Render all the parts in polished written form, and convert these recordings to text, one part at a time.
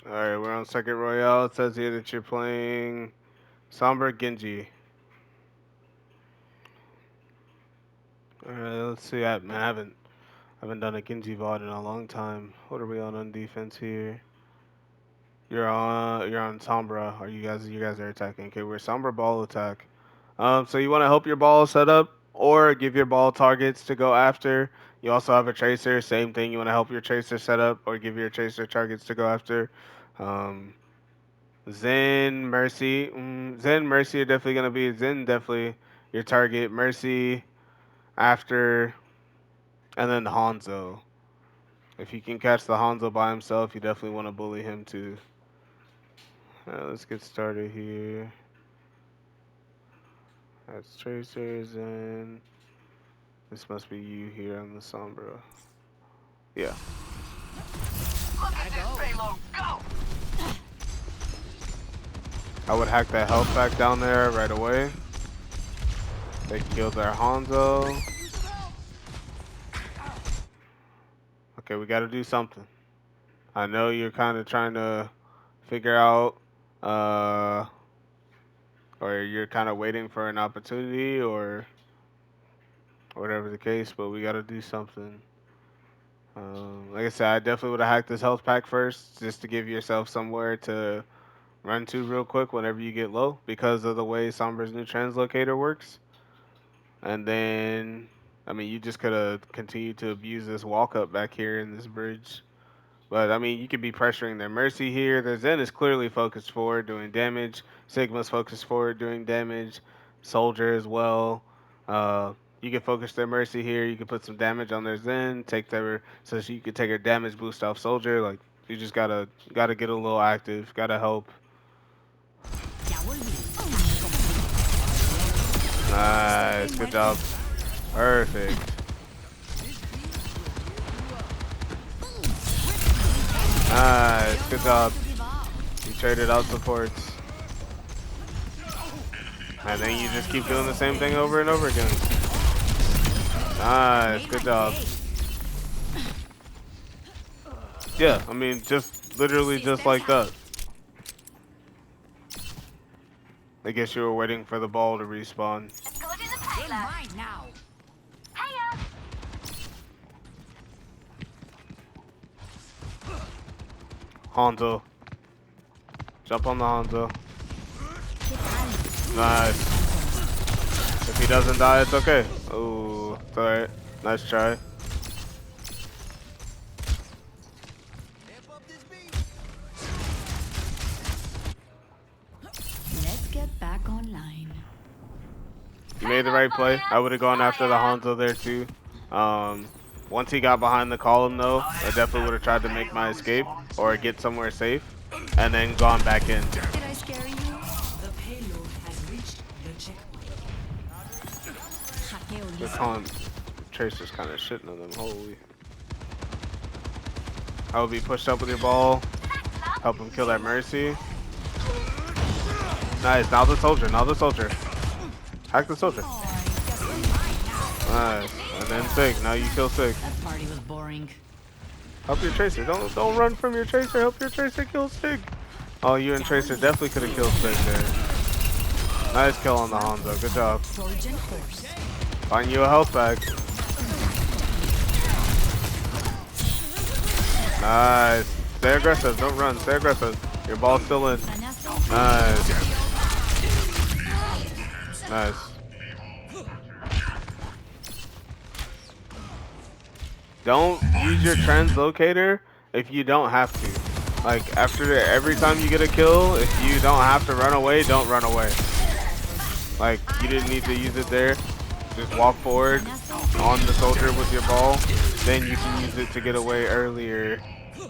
Alright, we're on second Royale. It says here that you're playing Sombra Genji. Alright, let's see. I haven't done a Genji VOD in a long time. What are we on defense here? You're on Sombra. You guys are attacking. Okay, we're Sombra ball attack. So you want to help your ball set up or give your ball targets to go after. You also have a tracer, same thing. You want to help your tracer set up or give your tracer targets to go after. Um, Zen, Mercy are definitely gonna be Zen. Definitely your target. Mercy after, and then Hanzo. If you can catch the Hanzo by himself, you definitely want to bully him too. Let's get started here. That's tracers, and this must be you here on the Sombra. Yeah. Look at this payload go! I would hack that health back down there right away. They killed their Hanzo. Okay, we gotta do something. I know you're kind of trying to figure out, uh, or you're kind of waiting for an opportunity or whatever the case, but we gotta do something. Like I said, I definitely would have hacked this health pack first just to give yourself somewhere to run to real quick whenever you get low because of the way Sombra's new translocator works. And then, I mean, you just could have continued to abuse this walk up back here in this bridge. But, I mean, you could be pressuring their Mercy here. Their Zen is clearly focused forward doing damage. Sigma's focused forward doing damage. Soldier as well. You can focus their Mercy here. You can put some damage on their Zen. Take their so you can take a damage boost off Soldier. Like you just gotta get a little active. Gotta help. Nice, good job. Perfect. Nice, good job. You traded out supports. And then you just keep doing the same thing over and over again. Nice, good job. Yeah, I mean, just literally just like that. I guess you were waiting for the ball to respawn. Good in the payload. Now. Hiya! Hanzo. Jump on the Hanzo. Nice. If he doesn't die, it's okay. Oh, it's alright. Nice try. Let's get back online. You made the right play. I would have gone after the Hanzo there too. Once he got behind the column though, I definitely would have tried to make my escape or get somewhere safe and then gone back in. Did I scare you? The payload has reached the checkpoint. The column Tracer's kind of shitting on them. Holy. I would be pushed up with your ball. Help him kill that Mercy. Nice. Now the soldier. Now the soldier. Hack the soldier. Nice. And then Sig. Now you kill Sig. That party was boring. Help your Tracer. Don't run from your Tracer. Help your Tracer kill Sig. Oh, you and Tracer definitely could have killed Sig there. Nice kill on the Hanzo. Good job. Trojan horse. Find you a health bag. Nice. Stay aggressive. Don't run. Stay aggressive. Your ball's still in. Nice. Nice. Don't use your translocator if you don't have to. Like after every time you get a kill, if you don't have to run away, don't run away. Like you didn't need to use it there. Just walk forward on the soldier with your ball. Then you can use it to get away earlier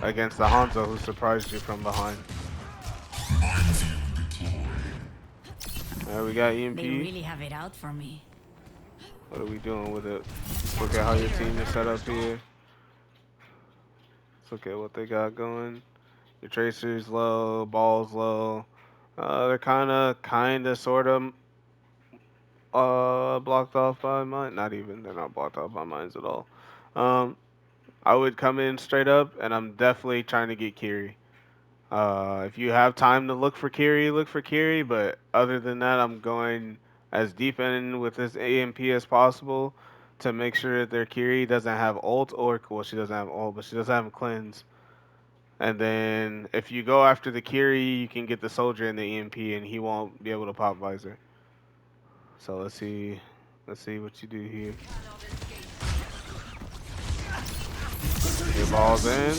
against the Hanzo who surprised you from behind. Alright, we got EMP. They really have it out for me. What are we doing with it? Look at how your team is set up here. Let's look at what they got going. Your Tracer's low, ball's low. They're kinda, sorta, blocked off by mine. Not even. They're not blocked off by mines at all. I would come in straight up, and I'm definitely trying to get Kiri. If you have time to look for Kiri, look for Kiri. But other than that, I'm going as deep in with this AMP as possible to make sure that their Kiri doesn't have ult or well, she doesn't have ult, but she doesn't have cleanse. And then if you go after the Kiri, you can get the soldier in the EMP, and he won't be able to pop visor. So let's see what you do here. Your ball's in.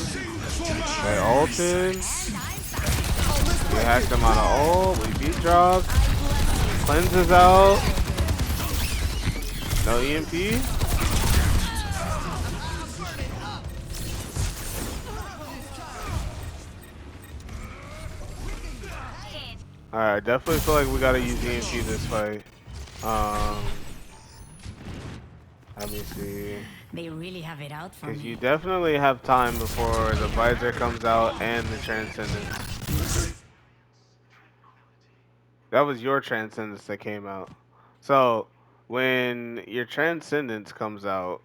They ulted. We hacked them out of ult. We beat dropped. Cleanse is out. No EMP. Alright, definitely feel like we gotta use EMP this fight. Um, Let me see. They really have it out for Because you me. definitely have time before the visor comes out and the transcendence. That was your transcendence that came out. So when your transcendence comes out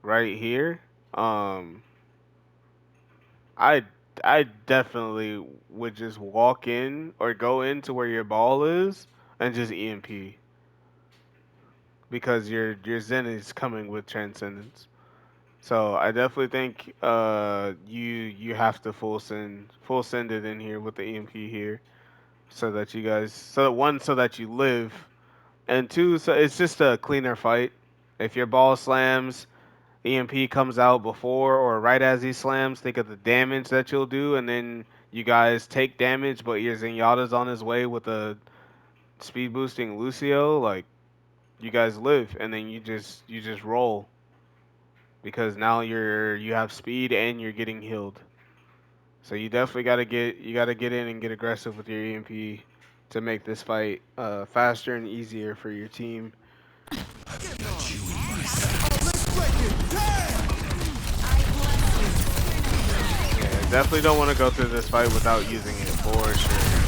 right here, um, I I definitely would just walk in or go into where your ball is and just EMP because your Zen is coming with transcendence. So I definitely think you have to full send it in here with the EMP here so that you guys so that you live, and two, so it's just a cleaner fight. If your ball slams, EMP comes out before or right as he slams, think of the damage that you'll do, and then you guys take damage, but your Zenyatta's on his way with a speed boosting Lucio, like you guys live, and then you just roll because now you have speed and you're getting healed. So you definitely gotta get in and get aggressive with your EMP to make this fight faster and easier for your team. Yeah, definitely don't want to go through this fight without using it for sure.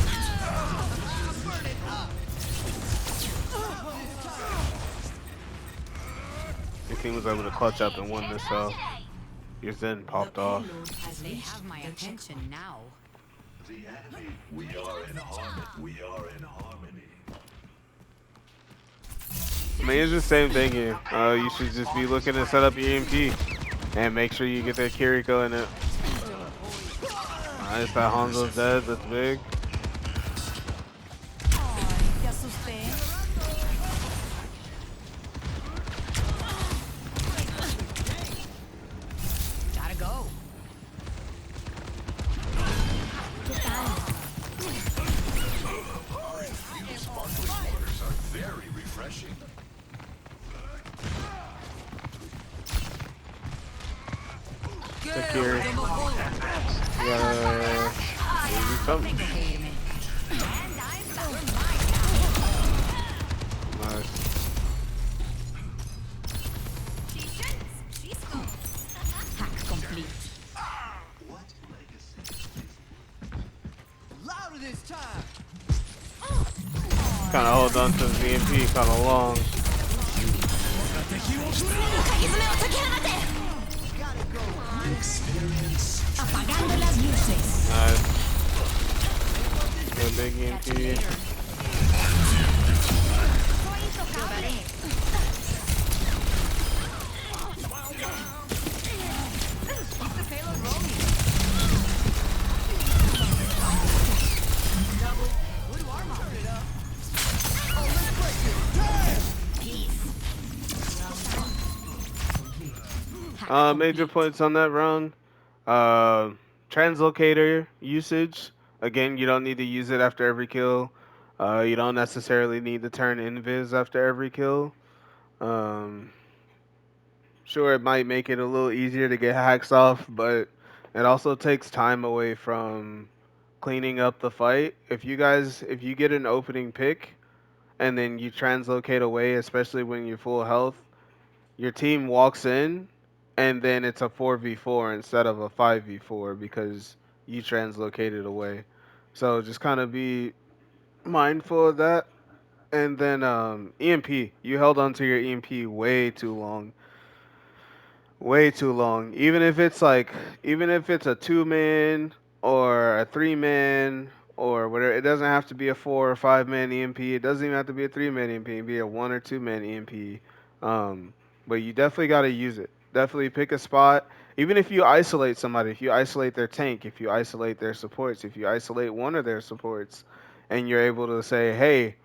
Your team was able to clutch up and win this, so your Zen The popped off. payload has They reached have my the attention checkpoint. now. The enemy. We are in harmony. We are in harmony. I mean, it's the same thing here. You should just be looking to set up your EMP and make sure you get that Kiriko in it. Nice, that Hanzo's dead. That's big. Ay, te asusté. Gotta go. ¿Qué tal? Waters are very refreshing. Secure. Yeah. Do something. Seguirme. Nice. Hack complete. What legacy? Louder this time. Kind of hold on to the VMP kind of long. Experience. Apagando las luces. Nice. Good big EMP. Major points on that round. Uh, translocator usage. Again, you don't need to use it after every kill. You don't necessarily need to turn invis after every kill. Um, sure, it might make it a little easier to get hacks off, but it also takes time away from cleaning up the fight. If you get an opening pick and then you translocate away, especially when you're full health, your team walks in and then it's a 4v4 instead of a 5v4 because you translocated away. So just kind of be mindful of that. And then EMP, you held onto your EMP way too long. Way too long. Even if it's a 2-man or a 3-man or whatever. It doesn't have to be a 4 or 5-man EMP. It doesn't even have to be a 3-man EMP. It can be a 1 or 2-man EMP. Um, but you definitely got to use it. Definitely pick a spot. Even if you isolate somebody, if you isolate their tank, if you isolate their supports, if you isolate one of their supports, and you're able to say, "Hey,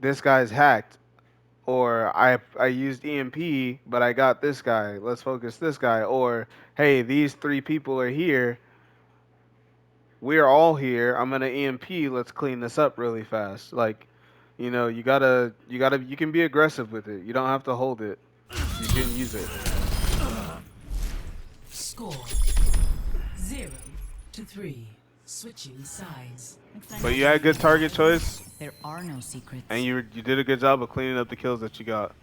this guy's hacked," or I used EMP, but I got this guy. Let's focus this guy. Or, "Hey, these 3 people are here. We're all here. I'm gonna EMP. Let's clean this up really fast." Like, you can be aggressive with it. You don't have to hold it. You can use it. Score 0-3. Switching sides. But you had good target choice, There are no secrets. and you did a good job of cleaning up the kills that you got.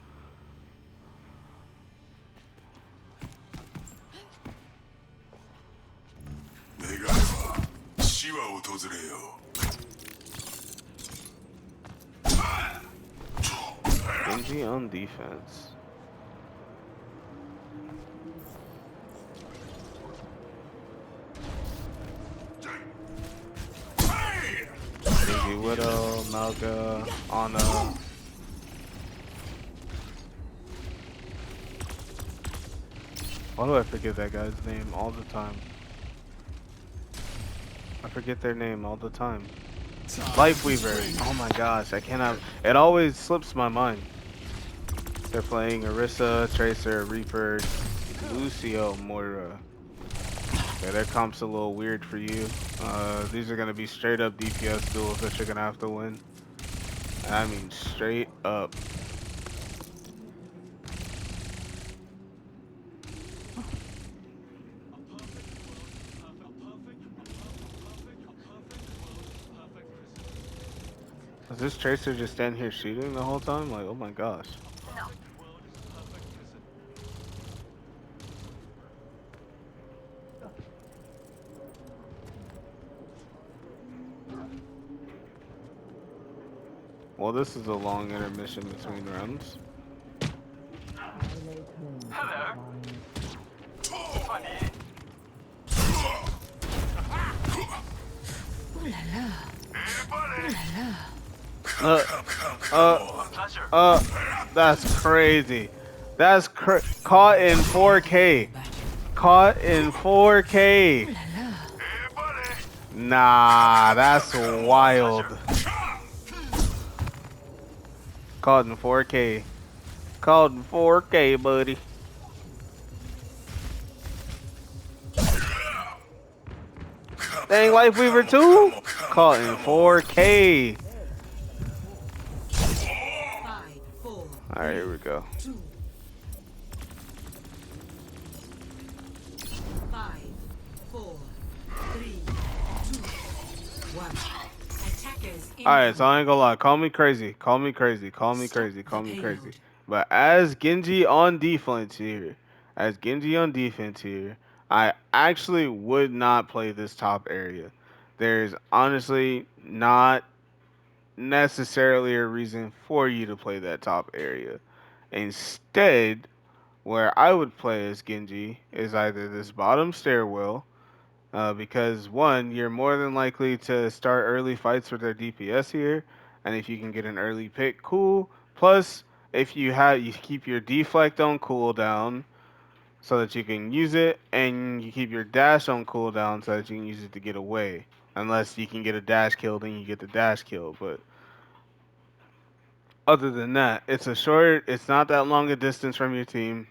願えば死は訪れよ。Genji on defense. Genji Widow, Malga, Ana. Why do I forget that guy's name all the time? I forget their name all the time. Lifeweaver. Oh my gosh, I cannot. It always slips my mind. They're playing Orisa, Tracer, Reaper, Lucio, Moira. Yeah, their comp's a little weird for you. These are gonna be straight up DPS duels that you're gonna have to win. And I mean straight up. Is this Tracer just standing here shooting the whole time? Like, oh my gosh. Well, this is a long intermission between rounds. Uh, that's crazy. That's caught in 4K. Caught in 4K. Nah, that's wild. Caught in 4K. Caught in 4K, buddy. Dang, Lifeweaver 2? Caught in 4K. 5, 4, Alright, here we go. 2. 5, 4, 3, 2, 1. Attackers in. Alright, so I ain't gonna lie. Call me crazy. Call me crazy. Call me crazy. Call me crazy. But as Genji on defense here, I actually would not play this top area. There's honestly not necessarily a reason for you to play that top area. Instead, where I would play as Genji is either this bottom stairwell, because one, you're more than likely to start early fights with their DPS here, and if you can get an early pick, cool. Plus, if you keep your deflect on cooldown so that you can use it, and you keep your dash on cooldown so that you can use it to get away. Unless you can get a dash kill, then you get the dash kill. But other than that, it's not that long a distance from your team.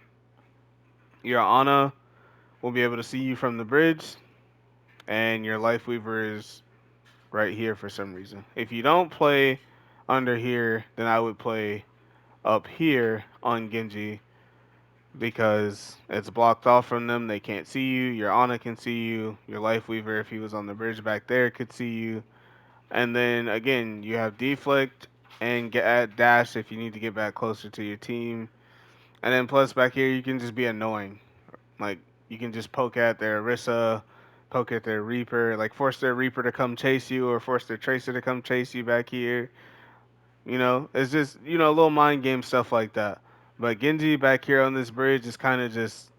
Your Ana will be able to see you from the bridge, and your Lifeweaver is right here for some reason. If you don't play under here, then I would play up here on Genji because it's blocked off from them. They can't see you. Your Ana can see you. Your Lifeweaver, if he was on the bridge back there, could see you. And then again, you have deflect and get at dash if you need to get back closer to your team. And then plus back here, you can just be annoying. Like you can just poke at their Orisa, poke at their Reaper, like force their Reaper to come chase you or force their Tracer to come chase you back here. It's just, little mind game stuff like that. But Genji back here on this bridge is kind of just,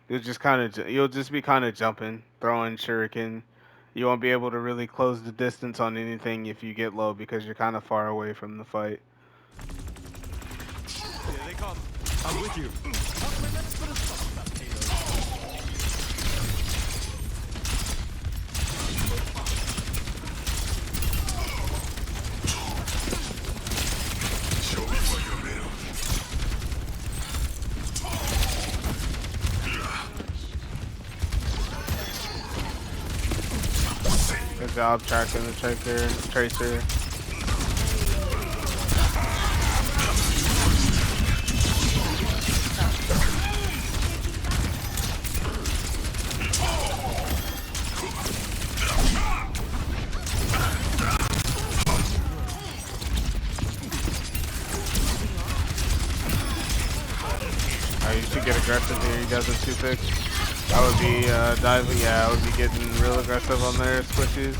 you'll just be kind of jumping, throwing shuriken, You won't be able to really close the distance on anything if you get low because you're kind of far away from the fight. Here they come. I'm with you. Show me what you're made of. Good job tracking the tracer. You should get aggressive here. You guys have 2 picks. I would be diving. Yeah, I would be getting real aggressive on their squishies.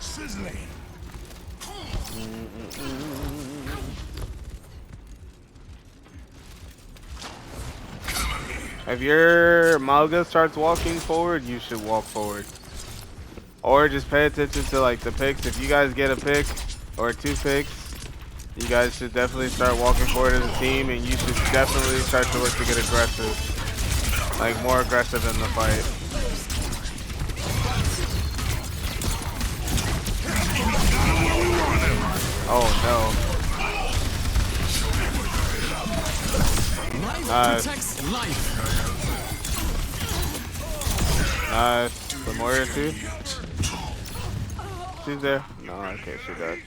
Sizzling. If your Malga starts walking forward, you should walk forward. Or just pay attention to like the picks. If you guys get a pick or 2 picks, you guys should definitely start walking forward as a team, and you should definitely start to work to get aggressive. Like more aggressive in the fight. Oh Life Nice. protects life. no. Nice. Some more here too. She's there. No, okay, she died.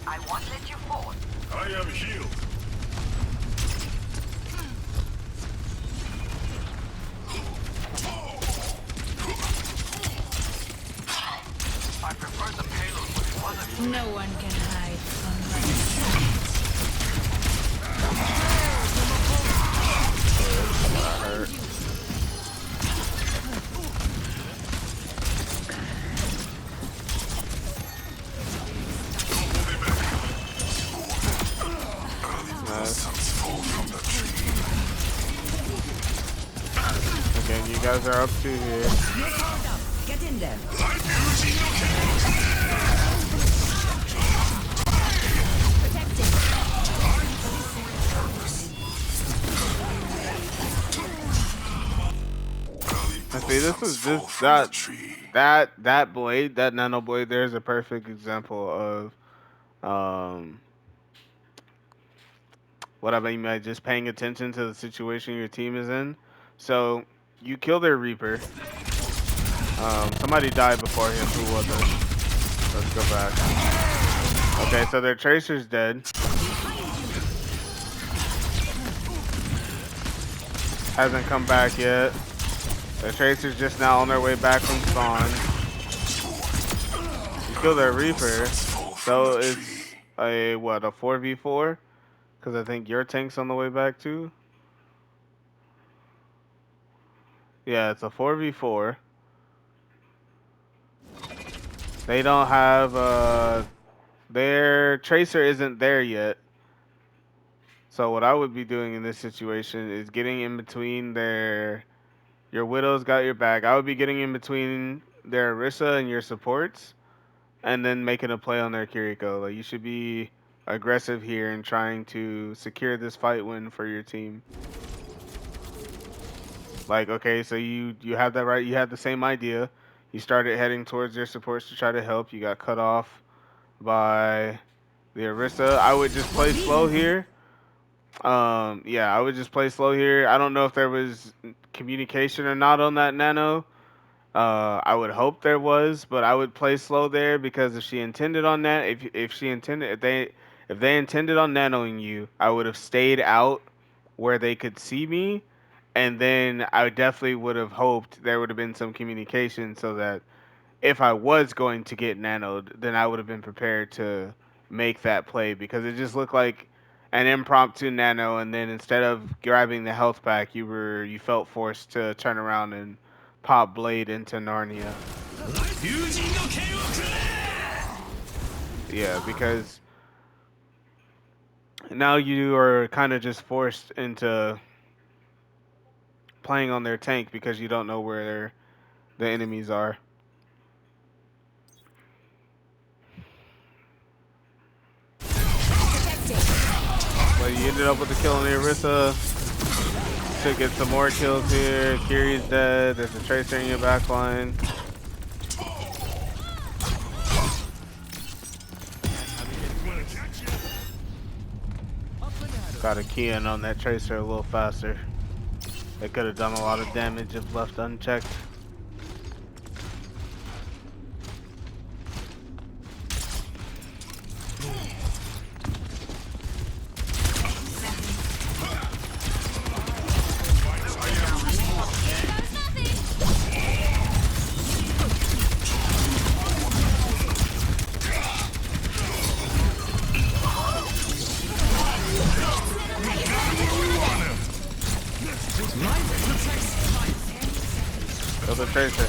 I won't let you fall. I am healed. I prefer the payload when it wasn't. No one can hide from my That hurt. Nice. Again, you guys are up 2 here. Get in there. I see, this is just that blade, that nano blade there is a perfect example of what I mean by just paying attention to the situation your team is in. So you kill their Reaper. Somebody died before him. Who was it? Let's go back. Okay, so their Tracer's dead. Hasn't come back yet. The Tracer's just now on their way back from spawn. You kill their Reaper, so it's a what, a 4v4? Because I think your tank's on the way back too. Yeah, it's a 4v4. They don't have their Tracer isn't there yet. So what I would be doing in this situation is getting in between your Widow's got your back. I would be getting in between their Orisa and your supports, and then making a play on their Kiriko. Like, you should be aggressive here and trying to secure this fight win for your team. Like, okay, so you have that right. You had the same idea. You started heading towards your supports to try to help. You got cut off by the Orisa. I would just play slow here. Yeah, I would just play slow here. I don't know if there was communication or not on that nano. I would hope there was, but I would play slow there because if she intended on that, if they intended on nanoing you, I would have stayed out where they could see me, and then I definitely would have hoped there would have been some communication so that if I was going to get nanoed, then I would have been prepared to make that play because it just looked like an impromptu nano, and then instead of grabbing the health pack, you felt forced to turn around and pop Blade into Narnia. Yeah, because now you are kind of just forced into playing on their tank because you don't know where the enemies are. But you ended up with the kill on the Orisa. Should get some more kills here. Kiri's dead. There's a Tracer in your back line. Got a key in on that Tracer a little faster. They could have done a lot of damage if left unchecked. Kill the Tracer.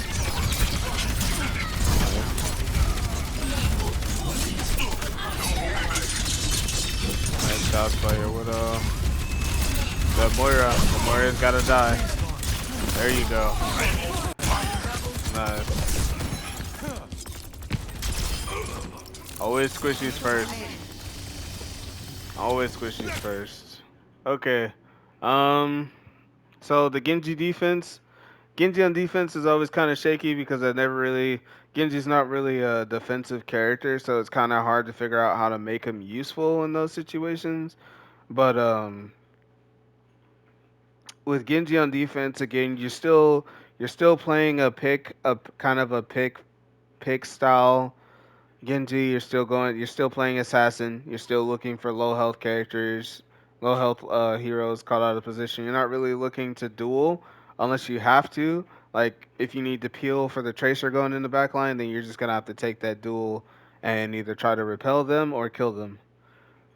Nice shot by your Widow. The Moira. The Moira's gotta die. There you go. Nice. Always squishies first. Always squishies first. Okay. So the Genji on defense is always kind of shaky because Genji's not really a defensive character, so it's kind of hard to figure out how to make him useful in those situations. But with Genji on defense, again, you're still playing a kind of a pick style Genji. You're still playing assassin. You're still looking for low health characters, low health heroes caught out of position. You're not really looking to duel unless you have to. Like if you need to peel for the Tracer going in the back line, then you're just gonna have to take that duel and either try to repel them or kill them.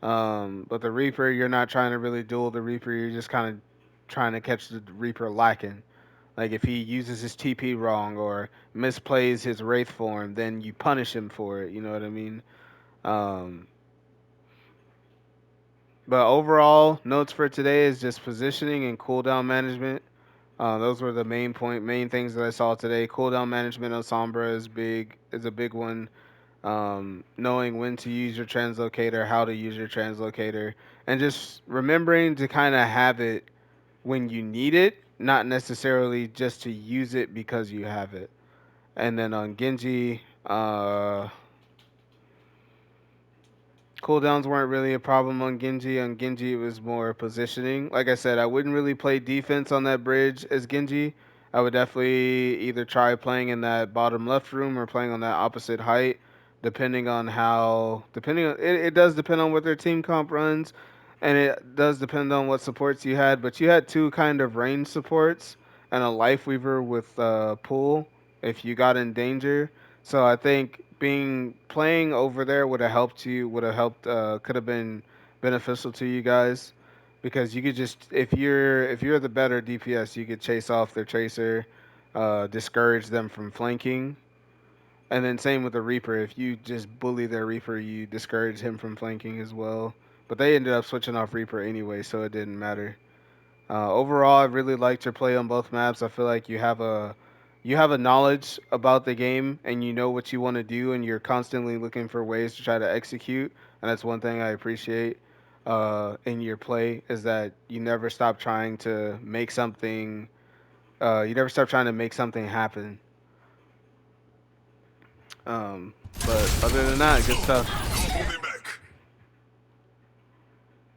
But the Reaper, you're not trying to really duel the Reaper. You're just kind of trying to catch the Reaper lacking. Like if he uses his TP wrong or misplays his Wraith form, then you punish him for it. You know what I mean? Um, but overall, notes for today is just positioning and cooldown management. Those were the main things that I saw today. Cooldown management on Sombra is a big one. Knowing when to use your translocator, how to use your translocator, and just remembering to kind of have it when you need it, not necessarily just to use it because you have it. And then on Genji, cooldowns weren't really a problem on Genji. On Genji, it was more positioning. Like I said, I wouldn't really play defense on that bridge as Genji. I would definitely either try playing in that bottom left room or playing on that opposite height, it does depend on what their team comp runs, and it does depend on what supports you had. But you had two kind of range supports and a life weaver with pull if you got in danger. So I think being playing over there could have been beneficial to you guys because you could just if you're the better DPS, you could chase off their Tracer, discourage them from flanking, and then same with the Reaper. If you just bully their Reaper, you discourage him from flanking as well. But they ended up switching off Reaper anyway, so it didn't matter. Overall, I really liked your play on both maps. I feel like you have a knowledge about the game and you know what you want to do, and you're constantly looking for ways to try to execute. And that's one thing I appreciate in your play is that you never stop trying to make something. You never stop trying to make something happen. But other than that, good stuff.